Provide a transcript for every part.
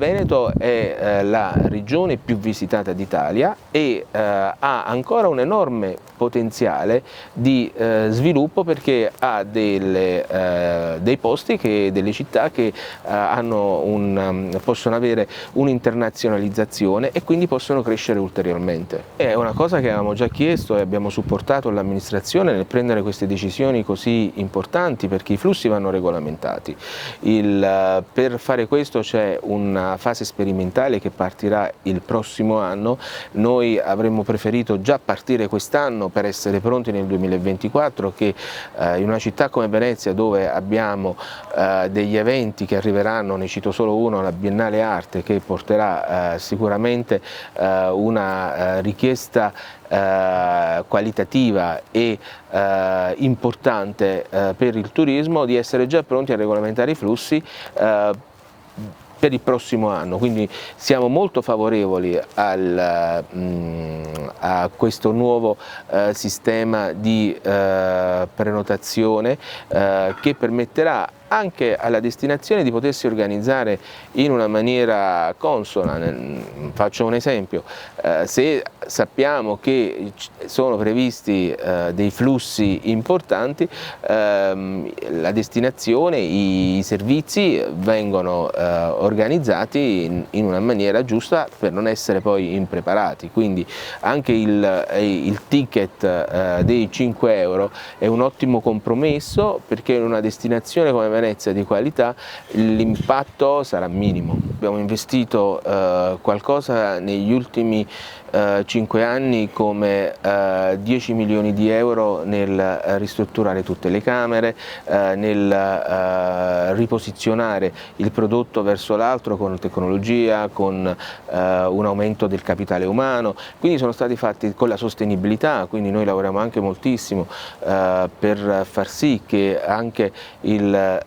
Veneto è la regione più visitata d'Italia e ha ancora un enorme potenziale di sviluppo, perché ha dei posti, delle città che possono avere un'internazionalizzazione e quindi possono crescere ulteriormente. È una cosa che avevamo già chiesto e abbiamo supportato l'amministrazione nel prendere queste decisioni così importanti, perché i flussi vanno regolamentati. Per fare questo c'è una fase sperimentale che partirà il prossimo anno. Noi avremmo preferito già partire quest'anno per essere pronti nel 2024, che in una città come Venezia, dove abbiamo degli eventi che arriveranno, ne cito solo uno, la Biennale Arte, che porterà sicuramente una richiesta qualitativa e importante per il turismo, di essere già pronti a regolamentare i flussi per il prossimo anno. Quindi siamo molto favorevoli a questo nuovo sistema di prenotazione che permetterà anche alla destinazione di potersi organizzare in una maniera consona. Faccio un esempio: se sappiamo che sono previsti dei flussi importanti, la destinazione, i servizi vengono organizzati in una maniera giusta per non essere poi impreparati. Quindi anche il ticket dei 5 euro è un ottimo compromesso, perché in una destinazione come Venezia di qualità l'impatto sarà minimo. Abbiamo investito qualcosa negli ultimi 5 anni come 10 milioni di euro nel ristrutturare tutte le camere, nel riposizionare il prodotto verso l'altro con tecnologia, con un aumento del capitale umano. Quindi sono stati fatti con la sostenibilità, quindi noi lavoriamo anche moltissimo per far sì che anche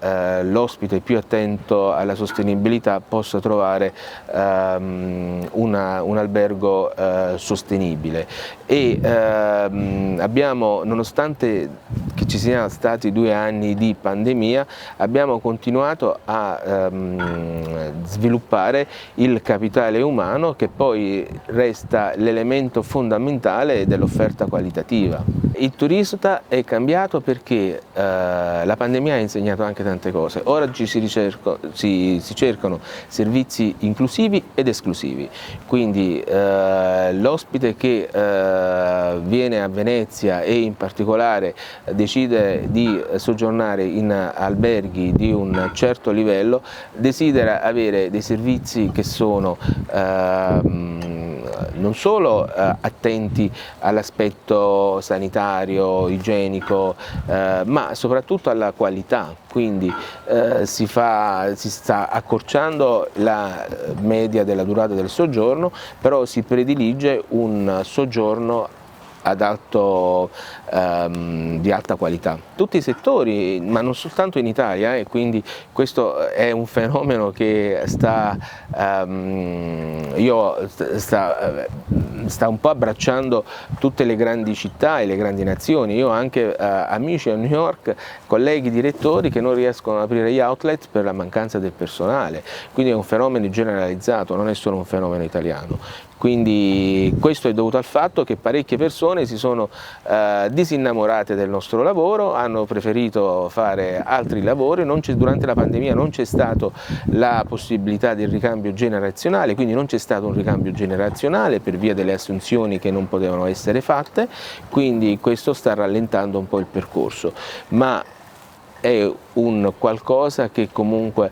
l'ospite più attento alla sostenibilità possa trovare un albergo sostenibile. E abbiamo, nonostante che ci siano stati 2 anni di pandemia, abbiamo continuato a sviluppare il capitale umano, che poi resta l'elemento fondamentale dell'offerta qualitativa. Il turista è cambiato perché la pandemia ha insegnato anche tante cose. Oggi si cercano servizi inclusivi ed esclusivi, quindi l'ospite che viene a Venezia e in particolare decide di soggiornare in alberghi di un certo livello desidera avere dei servizi che sono non solo attenti all'aspetto sanitario, igienico, ma soprattutto alla qualità. Quindi si sta accorciando la media della durata del soggiorno, però si predilige un soggiorno di alta qualità. Tutti i settori, ma non soltanto in Italia, e quindi questo è un fenomeno che sta un po' abbracciando tutte le grandi città e le grandi nazioni. Io ho anche amici a New York, colleghi direttori, che non riescono ad aprire gli outlet per la mancanza del personale, quindi è un fenomeno generalizzato, non è solo un fenomeno italiano. Quindi questo è dovuto al fatto che parecchie persone si sono disinnamorate del nostro lavoro, hanno preferito fare altri lavori. Durante la pandemia non c'è stata la possibilità del ricambio generazionale, quindi non c'è stato un ricambio generazionale per via delle assunzioni che non potevano essere fatte, quindi questo sta rallentando un po' il percorso, ma è un qualcosa che comunque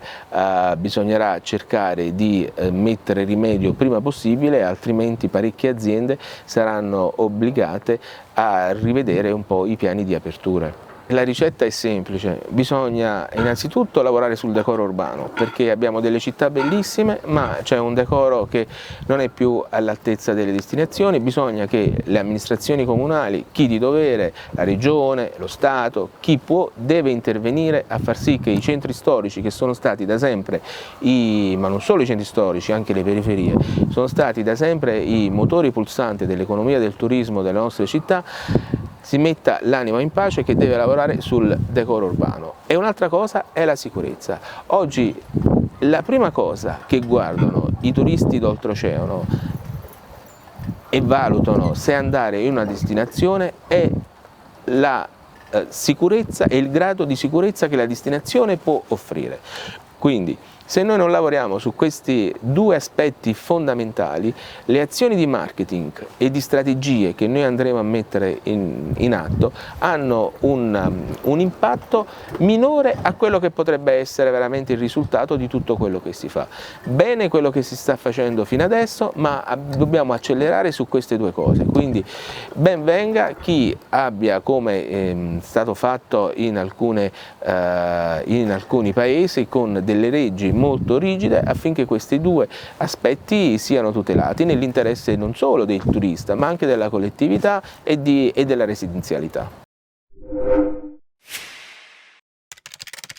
bisognerà cercare di mettere rimedio prima possibile, altrimenti parecchie aziende saranno obbligate a rivedere un po' i piani di apertura. La ricetta è semplice: bisogna innanzitutto lavorare sul decoro urbano, perché abbiamo delle città bellissime ma c'è un decoro che non è più all'altezza delle destinazioni. Bisogna che le amministrazioni comunali, chi di dovere, la regione, lo Stato, chi può, deve intervenire a far sì che i centri storici, che sono stati da sempre, ma non solo i centri storici, anche le periferie, sono stati da sempre i motori pulsanti dell'economia del turismo delle nostre città, si metta l'anima in pace, che deve lavorare sul decoro urbano. E un'altra cosa è la sicurezza. Oggi la prima cosa che guardano i turisti d'oltreoceano e valutano se andare in una destinazione è la sicurezza e il grado di sicurezza che la destinazione può offrire. Quindi se noi non lavoriamo su questi due aspetti fondamentali, le azioni di marketing e di strategie che noi andremo a mettere in atto hanno un impatto minore a quello che potrebbe essere veramente il risultato di tutto quello che si fa. Bene quello che si sta facendo fino adesso, ma dobbiamo accelerare su queste due cose. Quindi ben venga chi abbia, come è stato fatto in alcuni paesi, con delle leggi molto rigide affinché questi due aspetti siano tutelati nell'interesse non solo del turista ma anche della collettività e della residenzialità.